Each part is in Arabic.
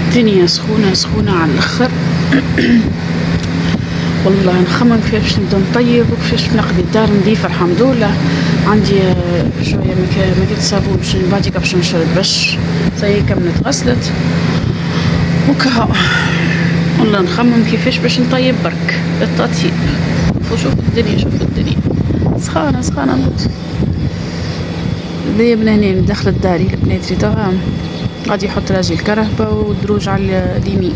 الدنيا سخونة سخونة على الآخر. والله نخمم كيفاش نبدا نطيب وكيفاش نقضي الدار نظيفة. الحمد لله عندي شوية مكياج صابون باش بعديك باش نشرب باش صاي كملت غسلت وكها. والله نخمم كيفاش باش نطيب برك التطيب. شوف الدنيا سخانة موت. ذي بنانين داخل الداري البنات توها غادي يحط راجل الكرهبة والدروج على اليمين.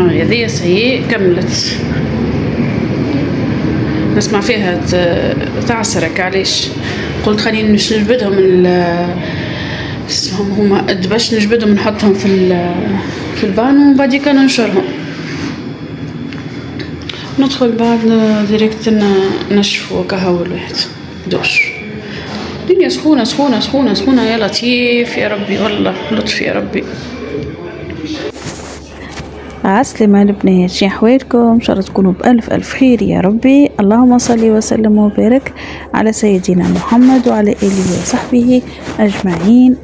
هذه سي كملت نسمع فيها تعسرك. علاش قلت خليني نجبدهم اسمهم هما باش نجبدهم نحطهم في البانو وبعدين كان ننشرهم ندخل بعد ديريكت نشفو كهو الواحد دوش. الدنيا سخونة يا لطيف يا ربي، والله لطف يا ربي. عسلامة البنات، شي حوالكم؟ ان شاء الله تكونوا بألف خير يا ربي. اللهم صل وسلم وبارك على سيدنا محمد وعلى آله وصحبه أجمعين.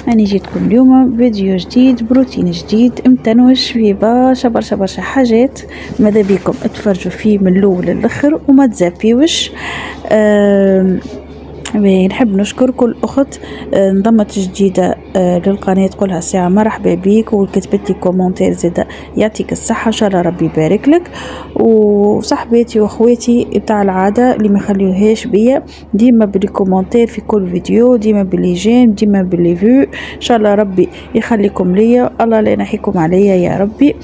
أنا جيتكم اليوم فيديو جديد بروتين جديد متنوش فيه برشا حاجات، ماذا بيكم اتفرجوا فيه من الأول للآخر وما تزابيوش. نحب نشكر كل أخت انضمت جديدة للقناة تقولها ساعة مرحبا بيك وكتبت لي كومنتير زيادة يعطيك الصحة إن شاء الله ربي يبارك لك. وصحباتي واخواتي بتاع العادة اللي ما خليوهاش بيا ديما بالكومنتير في كل فيديو، ديما باللي جيم، ديما باللي فيو، إن شاء الله ربي يخليكم ليا، الله لا ينحيكم عليا يا ربي.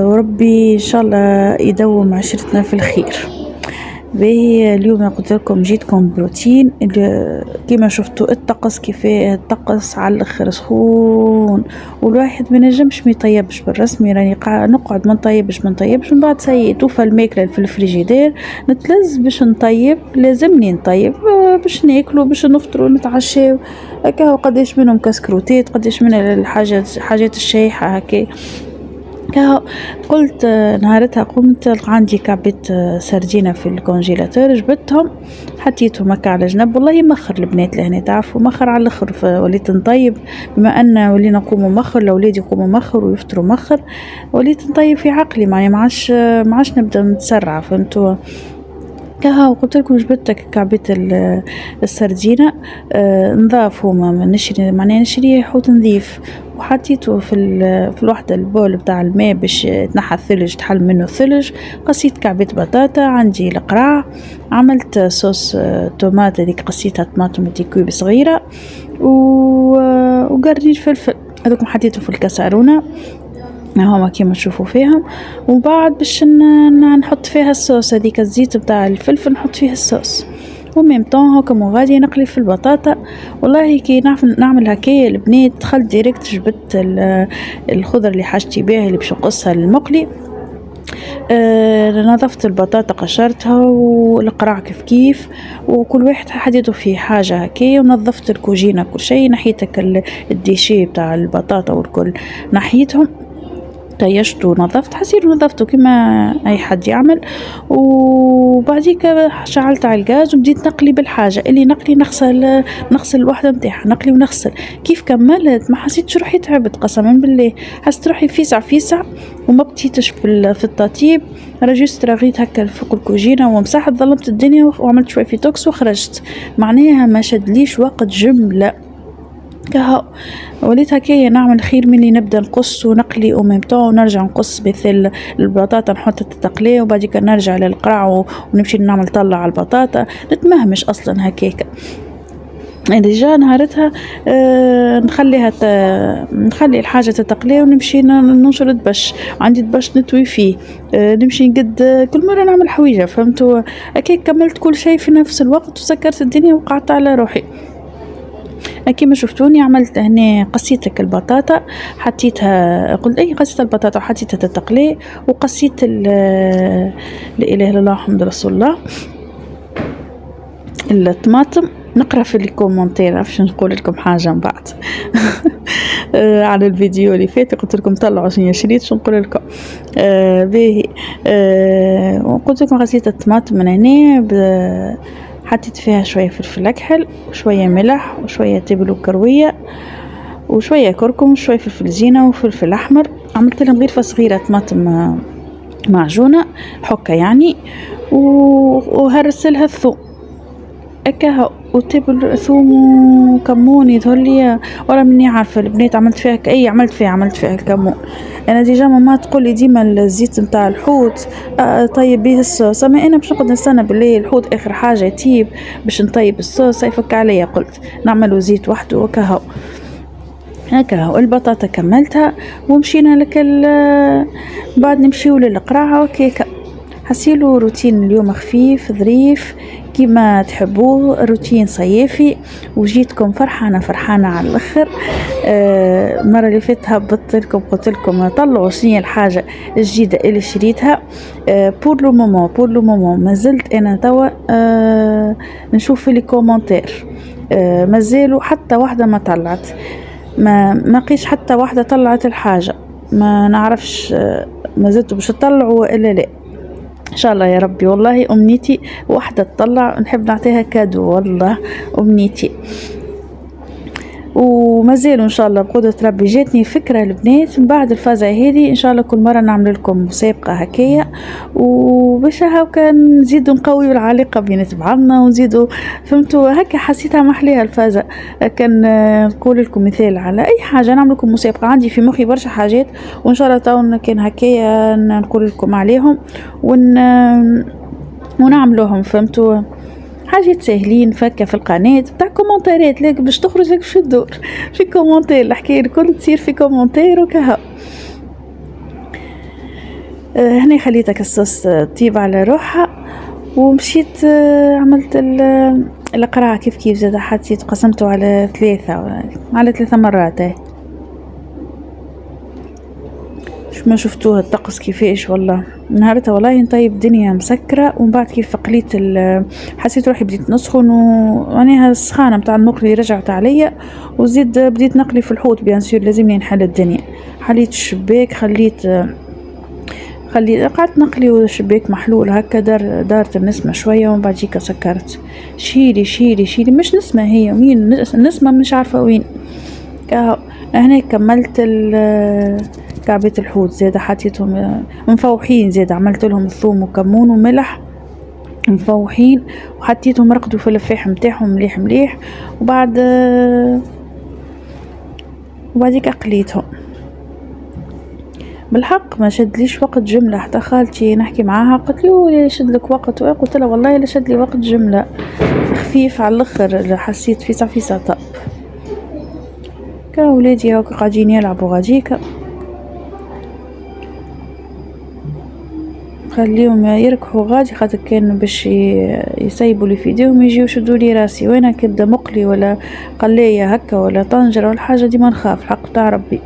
وربي إن شاء الله يدوم عشرتنا في الخير. باهي اليوم قلت لكم جيتكم بروتين كيما شفتوا الطقس كيفاه الطقس على الاخر سخون والواحد ما نجمش ما يطيبش بالرسمي. راني نقعد ما نطيبش من بعد سي توفى الماكله في الفريجيدير نتلز باش نطيب، لازمني نطيب باش ناكلوا باش نفطروا نتعشاو هكا. قداش منهم كسكروتات، قداش من الحاجات الشايحه هكا. قلت نهارتها قمت عندي كعبة سردينة في الكونجيلاتور، جبتهم حطيتهم هكا على جنب. والله مخر البنات لهنا تعرفوا مخر على الاخر، وليت نطيب بما ان ولينا نقوموا مخر، الاولاد يقوموا مخر ويفطروا مخر، وليت نطيب في عقلي معني ما عادش نبدا نتسرع فهمتوا. قلت لكم جبت كعبة السردينة نضاف هما نشري حوت نظيف وحطيته في الوحدة البول بتاع الماء باش تنحى الثلج تحل منه الثلج. قصيت كعبة بطاطا، عندي القراع، عملت صوص تومات هذيك قصيتها طماطم دي كوب صغيرة وقرنيش فلفل هذوك حطيته في الكسرونة هما كيما تشوفوا فيهم. وبعد باش نحط فيها الصوص هذيك الزيت بتاع الفلفل نحط فيها الصوص وميم طون هكا وغادي نقلي في البطاطا. والله كي نعمل هكايا البنات دخلت ديريكت جبت الخضر اللي حاجتي بها اللي باش نقصها للمقلي. نظفت البطاطا قشرتها والقراع كيف وكل واحد حديته في حاجة هكايا، ونظفت الكوجينة كل شيء، نحيتك الديشي بتاع البطاطا والكل نحيتهم، طيشته ونظفت حسير ونظفته كما اي حد يعمل. وبعديك شعلت على الغاز وبديت نقلي بالحاجه اللي نقلي، نغسل الوحده نتاعها نقلي ونغسل. كيف كملت ما حسيتش روحي تعبت قسما بالله، حسيت روحي فيسع وما بقيتش في التطيب. رجست رغيت هكا فوق الكوجينه ومسحت ظلمت الدنيا وعملت شويه في توكس وخرجت. معناها ما شدليش وقت جمله وليت هكايا نعمل خير مني نبدا نقص ونقلي وميمتو ونرجع نقص مثل البطاطا نحط التقليه وبعد كده نرجع للقرع ونمشي نعمل طلع على البطاطا نتمهمش اصلا هكاكا. ديجا نهارتها نخلي الحاجه تتقليه ونمشي ننشر الدبش، عندي دبش نتوي فيه نمشي نقد كل مره نعمل حويجه فهمتوا هكاك. كملت كل شيء في نفس الوقت وسكرت الدنيا وقعدت على روحي. كما شفتوني عملت هنا قصيت البطاطا حطيتها، قلت قصيت البطاطا وحطيتها تتقلي وقصيت لا اله الا الله محمد رسول الله الطماطم. نقرا في الكومنتير باش نقول لكم حاجه من بعد على الفيديو اللي فات قلت لكم طلعوا شنو شريت، شو نقول لكم باهي. وقلت لكم غسيت الطماطم من هنا، حطيت فيها شويه فلفل اكحل وشويه ملح وشويه تبل وكرويه وشويه كركم وشويه فلفل زينه وفلفل احمر. عملت لهم غرفه صغيره طماطم معجونه حكه يعني، وهرسلها الثوم اكاها وتبل ثوم وكمون يظهر لي. ورا مني عارفه البنات عملت فيها الكمون. انا ديجا ماما تقول لي ديما الزيت نتاع الحوت طيب به الصوص، اما انا باش نقعد نستنى بالليل الحوت اخر حاجه يطيب باش نطيب الصوص يفك عليا، قلت نعملوا زيت وحده وكاهو. البطاطا كملتها ومشينا لك بعد نمشيو للقراعه وكيكه. حسيلو روتين اليوم خفيف ظريف كيما تحبوه، روتين صيفي، وجيتكم فرحانة على الاخر. المره اللي فاتت هبطت لكم قلت لكم طلعوا شنو الحاجه الجديده اللي شريتها. بور لو مومون ما زلت انا توا نشوف في لي كومنتير، مازالوا حتى واحده ما طلعت، ما قيش حتى واحده طلعت الحاجه، ما نعرفش ما زلتوا باش تطلعوا الا لا. ان شاء الله يا ربي، والله امنيتي واحده تطلع نحب نعطيها كادو، والله امنيتي. وما زالوا ان شاء الله بقدرة ربي. جاتني فكرة البنات من بعد الفازة هذه ان شاء الله كل مرة نعمل لكم مسابقة هكايا، وباش هكا نزيدوا نقويوا العلاقة بين بعضنا ونزيدوا فهمتوا هكا. حسيتها محليها الفازة. كان نقول لكم مثال على اي حاجة نعمل لكم مسابقة، عندي في مخي برشا حاجات وان شاء الله تو كان هكايا نقول لكم عليهم ونعملوهم فهمتوا. حاجات سهلين فكة في القناة بتاع كومنتارات لك باش تخرج لك في الدور في كومنتار، الحكاية الكل تصير في كومنتار وكها. هنا خليتك الصوص طيب على روحها ومشيت عملت القراءة كيف زاد حطيت قسمته على 3 مرات. ما شفتوها الطقس كيفاش والله نهارتها، والله نطيب الدنيا مسكرة. ومن بعد كيف قليت حسيت روحي بديت نسخن وانها السخانة متاع المقلي رجعت عليا، وزيد بديت نقلي في الحوت بيانسير لازمني نحل الدنيا. حليت الشباك خليت قعدت نقلي والشباك محلول هكا دارت النسمة شوية. ومن بعد جيكا سكرت شيلي مش نسمة، هي مين النسمة مش عارفة وين. هنا كملت كعبة الحوت زيادة حطيتهم مفوحين، زيادة عملت لهم ثوم وكمون وملح مفوحين وحطيتهم رقدوا في اللفاح متاعهم مليح. وبعديك قليتهم. بالحق ما شدليش وقت جملة، حتى خالتي نحكي معاها قلت له لي شد لك وقت، قلت لها والله لا شد لي وقت جملة خفيف على الاخر، حسيت في طب كاولادي هاك قاعدين يلعبوا غاديكا خليهم يركحوا غادي، خاطر كانوا باش يسيبوا لي في ايديهم يجيو يشدوا لي راسي، وانا كبدا مقلي ولا قلايه هكا ولا طنجره ولا حاجه ديما نخاف الحق تاع ربي،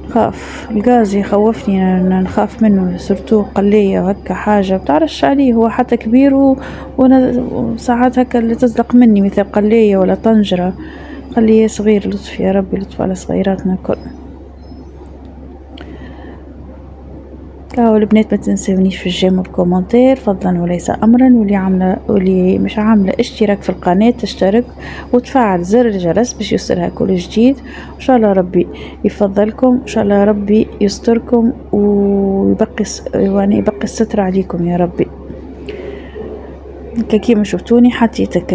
خاف الغاز يخوفني نخاف منه، سورتو قلايه هكا حاجه بتعرفش عليه هو حتى كبير وانا ساعات هكا اللي تصدق مني مثل قلايه ولا طنجره. خليه صغير لطف يا ربي، لطف على صغيراتنا الكل. البنات ما تنسونيش في الجيم والكومنتير فضلا وليس امرا، واللي مش عامله اشتراك في القناه تشترك وتفعل زر الجرس باش يوصلها كل جديد. ان شاء الله ربي يفضلكم، ان شاء الله ربي يستركم ويبقي يبقي الستر عليكم يا ربي. كيما شفتوني حطيتك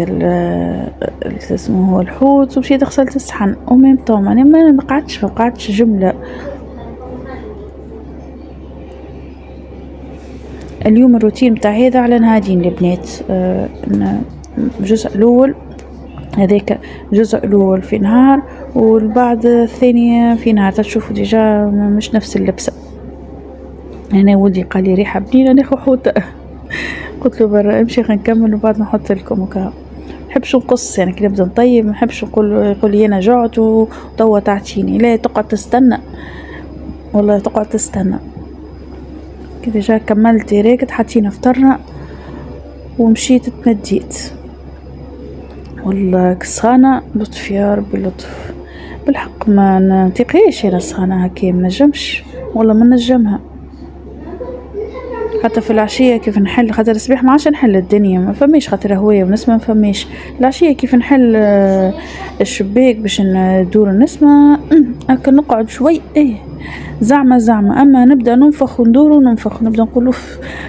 اسمه هو الحوت ومشيت غسلت الصحن وميم طوم، انا ما قعدتش جمله. اليوم الروتين بتاع هذا على نهارين البنات، الجزء الاول هذاك الجزء الاول في نهار والبعد الثاني في نهار. تشوفوا ديجا مش نفس اللبسه. انا ولدي قال لي ريحه بنينه ناخذ حوته قلت له برا امشي خلينا نكمل وبعد نحط لكم وكا. نحبش نقص يعني كي نبدا نطيب، نحبش يقول لي انا جعت وتوا تعطيني، لا تقعد تستنى والله تقعد تستنى. كده جا كملت ديريكت حطينا فطرنا ومشيت تمديت. والله سخانة لطف يا ربي لطف. بالحق ما نطيقهاش انا السخانه هكا، ما نجمش والله ما نجمها. حتى في العشيه كيف نحل، خاطر الصباح ما عادش نحل الدنيا ما فماش، خاطر هوايه ونسمه ما فماش. العشيه كيف نحل الشباك باش ندور النسمه هكا نقعد شوي زعمه اما نبدا ننفخ وندور وننفخ، نبدا نقول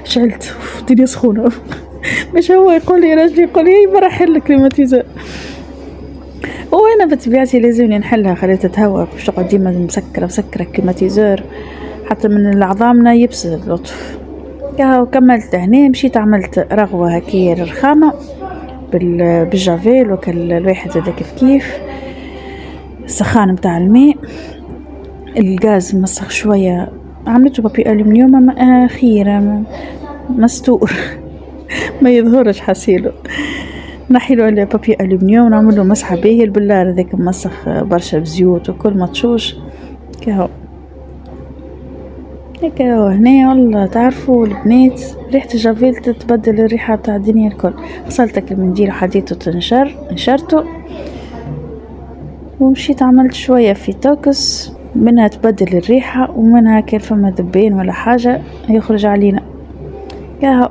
شعلت الدنيا سخونه مش هو يقول لي راجلي يقول لي برا حل الكليماتيزور، وانا بطبيعتي لازمني نحلها، خليتها تهوى باش تقعد ديما مسكره الكليماتيزور حتى من العظامنا يبسد اللطف. وكملت هنا، مشيت عملت رغوه هكية للرخامه بالجافيل وكل الواحد هذا كيف السخان متاع الماء. الغاز مسخ شويه، عملته بابي ألمنيوم اخيرا مستور ما يظهرش حسيله، نحيلو على بابي ألمنيوم ونعملو مسحه باهي. البلار هذاك مسخ برشا بزيوت وكل مطشوش كهو هكا. هنا والله تعرفوا البنات ريحة الجافيل تتبدل الريحة بتاع الدنيا الكل. غسلتك المنديل وحديته نشرته ومشيت عملت شوية في توكس، منها تبدل الريحة ومنها كان فما ذبين ولا حاجة يخرج علينا كهو.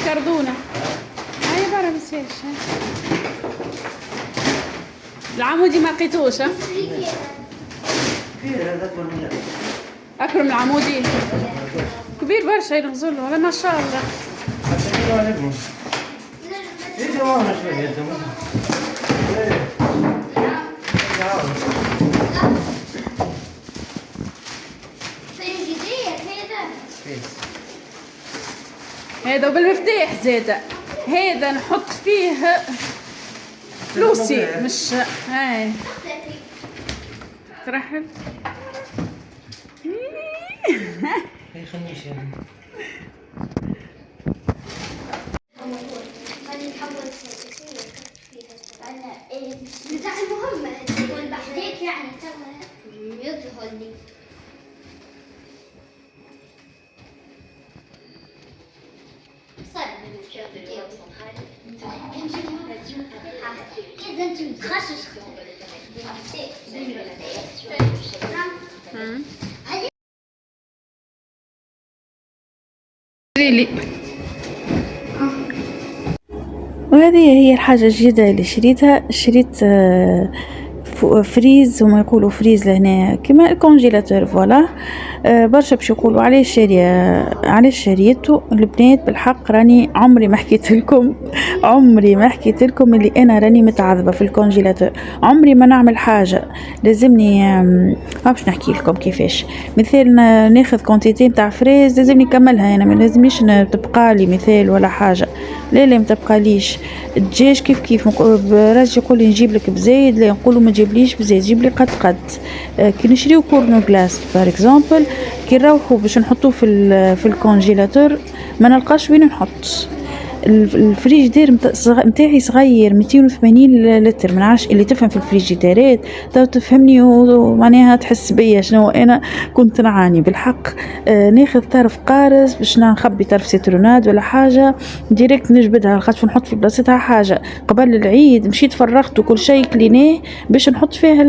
كردونة هاي برا مسيش. العمودي ما لقيتوش اكرم العمودي كبير برشا ينغزله ولا ما شاء الله. هذا بالمفتاح زاده، هذا نحط فيه فلوسي مش هاي ترحل هي خنيش يعني بتاع المهم والبحديك يعني يظهر لي كده انت متخشش لي. وهذه هي الحاجة الجديدة اللي شريت فريز، وما يقولوا فريز لهنا كما الكونجيلاتور فوالا. برشا باش يقولوا علاش شريته البنات. بالحق راني عمري ما حكيت لكم اللي انا راني متعذبه في الكونجيلاتور، عمري ما نعمل حاجه لازمني ما باش نحكي لكم كيفاش. مثال ناخذ كونتيتي نتاع فريز لازمني نكملها، انا ما لازمنيش تبقى لي مثال ولا حاجه، لا ما تبقاليش. الدجاج كيف راجل يقول لي نجيب لك بزايد، لا نقولوا ما تجيبليش بزايد، جيب لي قد كي نشريو كورنو غلاس بار اكزومبل، كي نروحوا باش نحطوه في الكونجيلاتور ما نلقاش وين نحط. الفريجيدير متاعي صغير 280 لتر، من عاش اللي تفهم في الفريجيديرات تو تفهمني ومعناها تحس بيا شنو انا كنت نعاني بالحق. ناخذ طرف قارص باش نخبي طرف سيتروناد ولا حاجه ديريكت نجبدها، خاطر نحط في بلاصتها حاجه. قبل العيد مشيت فرغت وكل شيء كليناه باش نحط فيه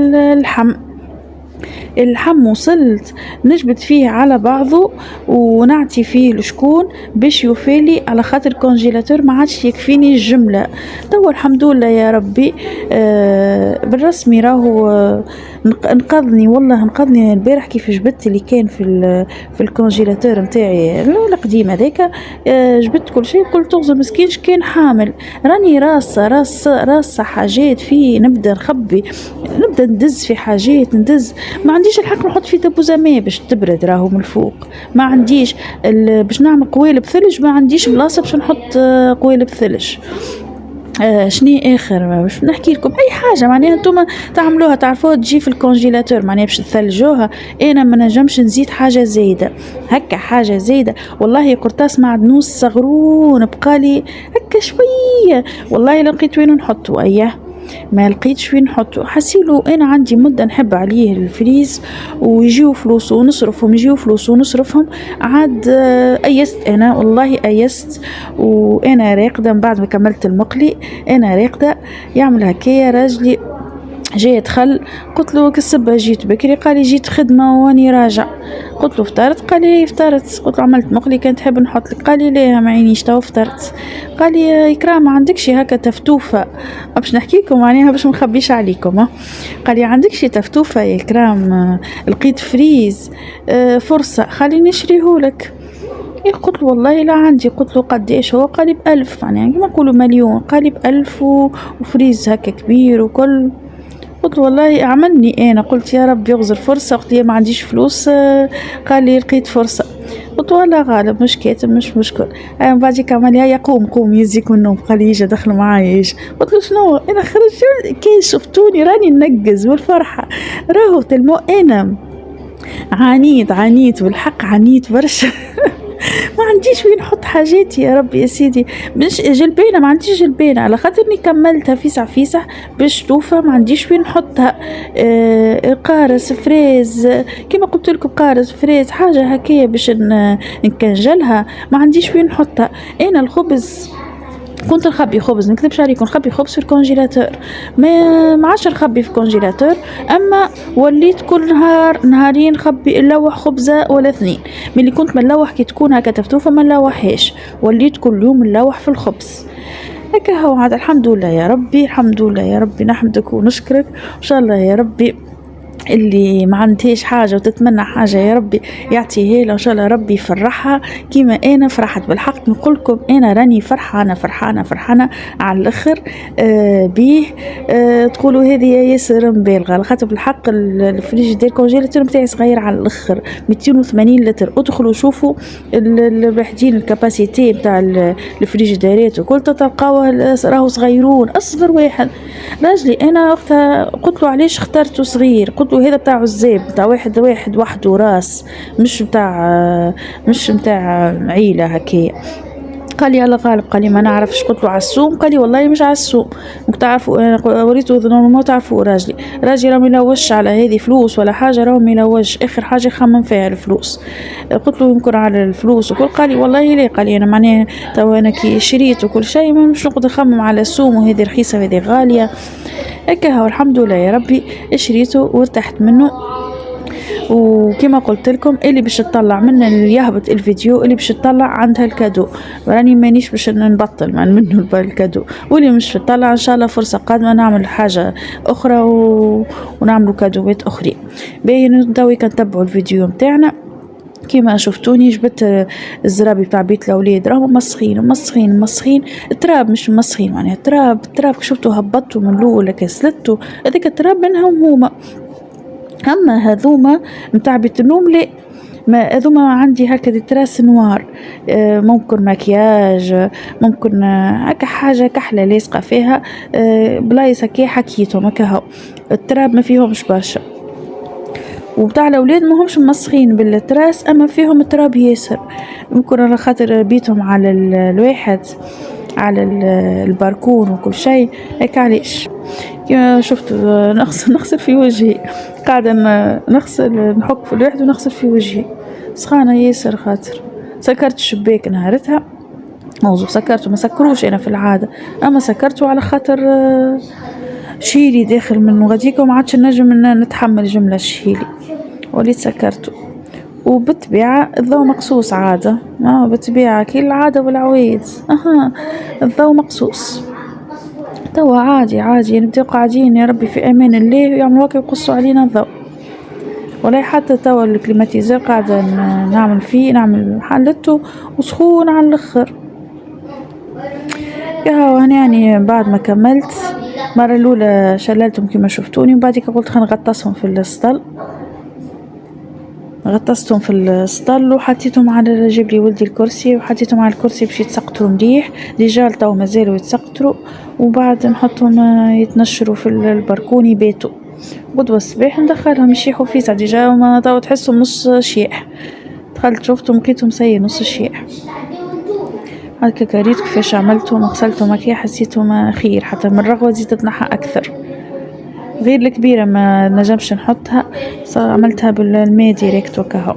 اللحم، وصلت نجبد فيه على بعضه ونعطي فيه لشكون باش يوفيلي، على خاطر الكونجيلاتور ما عادش يكفيني الجمله. تو الحمد لله يا ربي بالرسمي راهو انقذني والله، انقذني البارح كيف جبت اللي كان في الكونجيلاتور نتاعي القديم هذاك. جبت كل شيء، قلت تغزر مسكينش كان حامل، راني راسه حاجات فيه، نبدا نخبي، نبدا ندز في حاجات، ما عنديش الحق نحط في دبوزة ماء باش تبرد راهو من الفوق، ما عنديش باش نعمل قوالب ثلج، ما عنديش بلاصه باش نحط قوالب ثلج. شني اخر باش نحكي لكم اي حاجه معناها انتم تعملوها تعرفوها تجي في الكونجيلاتور معناها باش تثلجوها. انا ما نجمش نزيد حاجه زايده هكا، حاجه زايده والله قرطاس معدنوس صغرون بقالي هكا شويه والله لقيت وين نحطه. اياه ما لقيتش وين نحطه. حسيلو انا عندي مده نحب عليه الفريز ويجيو فلوس ونصرفهم، يجيو فلوس ونصرفهم. عاد ايست انا والله ايست، وانا راقده من بعد ما كملت المقلي انا راقده يعمل هكايا راجلي جاي يدخل. قلت له كسبة جيت بكري؟ قال لي جيت خدمة واني راجع. قلت له فطرت؟ قال لي فطرت. قلت له عملت مقلي كان تحب نحط لك؟ قال لي لا ما عينيش تو فطرت. قال لي يا إكرام ما عندكش هكا تفتوفة؟ باش نحكي لكم معناها باش مخبيش عليكم. قال لي عندكش تفتوفة يا إكرام؟ لقيت فريز فرصة خليني نشريهولك. قلت له والله لا عندي. قلت له قديش هو؟ قال لي ب1000 يعني كما نقولوا مليون. قال لي ب1000 وفريز هكا كبير وكل. قلت والله عملني انا قلت يا رب يغزر فرصه. قلت لي ما عنديش فلوس. قال لي لقيت فرصه. قلت والله غالب مش كاتب مش مشكل. من بعد عمل لي قوم يزيك من النوم. قال لي يجي دخل معايا يجي. قلت له شنو؟ انا خرج كي شفتوني راني ننقز والفرحه راهو تلمو انا عانيت بالحق عانيت برشا. ما عنديش وين نحط حاجاتي يا ربي يا سيدي. مش جلبانه ما عنديش جلبانه على خاطرني كملتها فيسع باش توفى ما عنديش وين نحطها. قارص فريز كما قلت لكم قارص فريز حاجه هكايا باش نكنجلها ما عنديش وين نحطها. انا الخبز كنت نخبي خبز نكذبش عليكم نخبي خبز في الكونجيلاتور ما عادش نخبي في الكونجيلاتور. اما وليت كل نهارين نخبي نلوح خبزه ولا 2. ملي كنت منلوح كي تكون هكا تفتوفه ما نلوحهاش وليت كل يوم نلوح في الخبز هكا. هو عاد الحمد لله يا ربي الحمد لله يا ربي نحمدك ونشكرك ان شاء الله يا ربي. اللي ما عندهاش حاجة وتتمنى حاجة يا ربي يعطيها لها إن شاء الله ربي يفرحها كيما أنا فرحت. بالحق نقولكم أنا راني فرحانة على الآخر بيه. تقولوا هذه ياسر مبالغة على خاطر بالحق الفريجيدير كونجيلاتور متاعي صغير على الآخر 280 لتر. ادخلوا شوفوا الوحدين الكاباسيتي متاع الفريجيديرات وكل تلقاوه راهو صغيرون. أصغر واحد راجلي أنا وقتها قلت له علاش اخترته صغير؟ قلت له هذا بتاع عزاب بتاع واحد وحده راس مش بتاع عيلة هكايا. قال لي يلا غالب. قال لي ما نعرفش. قلت له عالسوم؟ قال لي والله مش عالسوم. ممكن تعرفوا انا وريته ما تعرفوا راجلي راه ملوش على هذه فلوس ولا حاجه راه ملوش اخر حاجه خمم فيها الفلوس. قلت له يمكن على الفلوس وكل. قال لي والله لا. قال لي انا معناها تو انا كي شريت وكل شيء مش نقدر نخمم على السوم وهذه رخيصه وهذه غاليه هكا. هو الحمد لله يا ربي شريته وارتحت منه. وكما قلت لكم اللي باش تطلع من اللي يهبط الفيديو اللي باش تطلع عندها الكادو راني مانيش باش نبطل منه الكادو. واللي مش تطلع ان شاء الله فرصه قادمه نعمل حاجه اخرى ونعملوا كادوات اخرين. باين دوي كنتبعوا الفيديو نتاعنا كما شفتوني جبت الزرابي بتاع بيت الاولاد راهم مسخين التراب مش مسخين معناها التراب شفتوا هبطوا من الاول كسلتوا هذاك التراب منهم هما. اما هذوما متاع بيت النوم لا ما هذوما عندي هكا دي تراس نوار. ممكن مكياج ممكن هكا حاجه كحله لاصقه فيها بلايص هكا حكيتهم هكا. هو التراب ما فيهمش برشا. وبتاع الاولاد ما همش مسخين بالتراس اما فيهم تراب ياسر. ممكن على خاطر بيتهم على الواحد على الباركون وكل شيء هيك علاش كما شفتوا نغسل في وجهي قاعدة نغسل نحك في الواحد ونغسل في وجهي سخانة ياسر. خاطر سكرت الشباك نهارتها موضوع سكرته ما سكروش انا في العادة اما سكرته على خاطر شيلي داخل من غاديكم ما عادش نجم نتحمل جملة شيلي وليت سكرته. وبالطبيعة الضوء مقصوص عادة بالطبيعة كل العادة والعوايد الضوء مقصوص. توا عادي نبداو قاعدين يا ربي في امان الله يعملوا هكا يقصوا علينا الضوء ولا حتى توا الكليماتيزور قاعدة نعمل حالته وسخون على الاخر. يعني بعد ما كملت مرة الاولى شللتهم كما شفتوني وبعدك قلت خلينا نغطسهم في السطل. غطستهم في السطل وحطيتهم على جيب لي ولدي الكرسي وحطيتهم على الكرسي باش يتسقطروا مليح ديجا تو مازالوا يتسقطروا وبعد نحطهم يتنشروا في البركون يباتوا غدوه الصباح ندخلهم يشيحوا فيسع ديجا وما تو تحسهم نص شيح. دخلت شفتهم لقيتهم سي نص شيح. هكا كريت كيفاش عملتهم وغسلتهم هكا حسيتهم خير، حتى من الرغوة زيد تنحى أكثر. غير الكبيرة ما نجمش نحطها، عملتها بالماء ديريكت وكهو.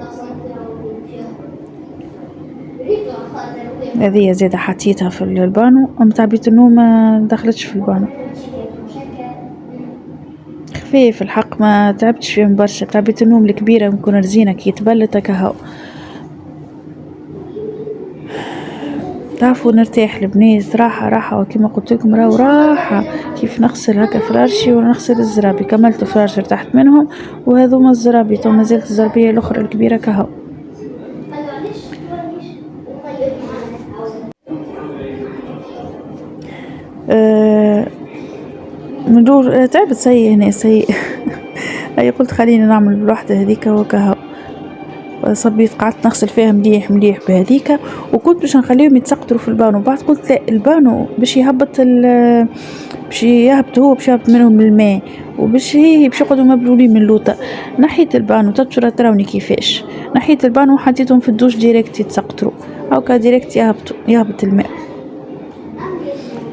هذه زيادة حطيتها في البانو، متاع بيت النوم ما دخلتش في البانو، خفيف الحق ما تعبتش فيهم برشا. تاع بيت النوم الكبيرة نكون رزينة كي تبلت كهو. تعرفوا نرتاح البنات راحة وكما قلت لكم راحة كيف نغسل هكا فراشي ونغسل الزرابي. كملت فراش ارتحت منهم، وهذوما الزرابي تو مازالت الزربية الأخرى الكبيرة كهو. ندور تعبت سيء هنا سيء. أي قلت خليني نعمل بالوحدة هذيك وكهو. صبيت قعدت نغسل فيها مليح بهذيك، وكنت باش نخليهم يتسقطروا في البانو. بعد قلت لا، البانو باش يهبط باش يهبط منهم الماء، وباش يقعدوا مبلولين من اللوطة. نحيت البانو تتشرى تراوني كيفاش نحيت البانو وحطيتهم في الدوش ديريكت يتسقطروا او ديريكت يهبط الماء.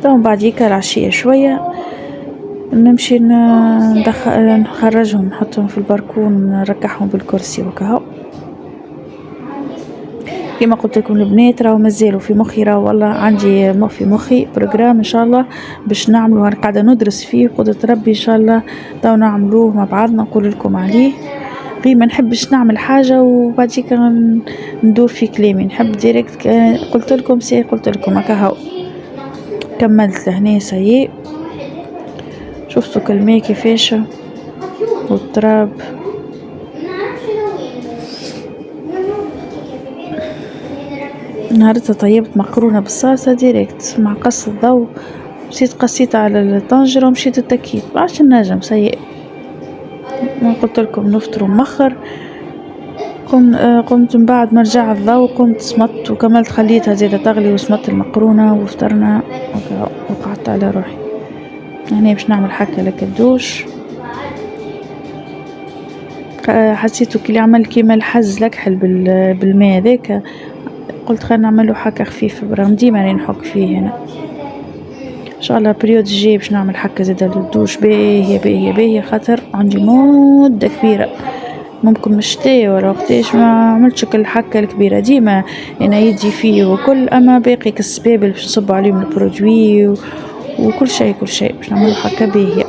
طبعا بعد العشية شوية نمشي نخرجهم نحطهم في البركون نركحهم بالكرسي وكهو. كما قلت لكم البنات راهو مازالوا في مخي، راهو والله عندي في مخي بروجرام ان شاء الله باش نعملوا. انا قاعده ندرس فيه قدرة ربي ان شاء الله تو نعملوه مع بعضنا نقول لكم عليه. غير ما نحبش نعمل حاجه وبعديك ندور في كلامي، نحب ديريكت قلت لكم هكا هو. كملت لهنا سيء، شفتوا كلمه كيفاش والتراب. نهارتها طيبت مقرونة بالصلصة ديريكت مع قص الضوء، مشيت قصيت على الطنجرة ومشيت التكييف عشان النجم سيء. ما قلت لكم نفطر ومخر. قمت من بعد ما رجع الضوء قمت صمت وكملت خليتها زيادة تغلي وصمت المقرونة وفطرنا وقعدت على روحي. هنا باش نعمل حكة لك الدوش. حسيتو كي عمل كيما الحز لكحل بالماء ذاك، قلت خلينا نعمله حكة خفيفة برغم ديما راني نحك فيه هنا. ان شاء الله بريود الجاي باش نعمل حكة زيادة للدوش باهية خاطر عندي مدة كبيرة، ممكن مش تاي ولا وقتاش ما عملتش كل الحكة الكبيرة. ديما انا يدي فيه وكل، اما باقي كالسبابل باش نصب عليهم البرودوي وكل شيء باش نعمله حكة باهية.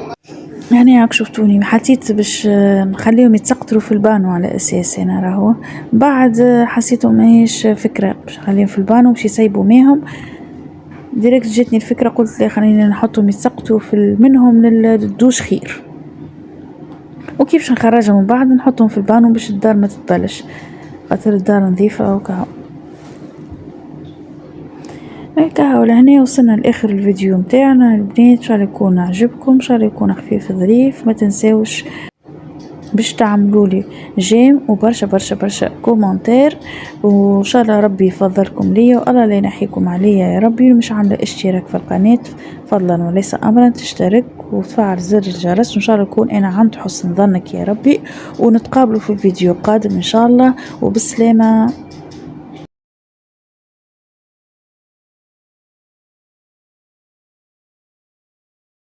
يعني هاك شفتوني حسيت باش نخليهم يتسقطروا في البانو على اساس انا راهو بعد حسيتهم ماهيش فكره باش نخليهم في البانو باش يسيبوا ماهم ديريكت. جاتني الفكره قلت لا خلينا نحطهم يتسقطوا منهم للدوش خير، وكيفاش نخرجهم من بعد نحطهم في البانو باش الدار ما تتبلش خاطر الدار نظيفه وكهو. هكا لهنا وصلنا لاخر الفيديو متاعنا البنات. ان شاء الله يكون عجبكم، ان شاء الله يكون خفيف ظريف. ما تنساوش باش تعملوا لي جيم وبرشا برشا برشا كومنتير، وان شاء الله ربي يفضلكم ليا والله لا ينحيكم عليا يا ربي. مش عامله اشتراك في القناه فضلا وليس امرا تشترك وتفعل زر الجرس، وان شاء الله يكون انا عند حسن ظنك يا ربي. ونتقابلوا في الفيديو القادم ان شاء الله، وبالسلامه.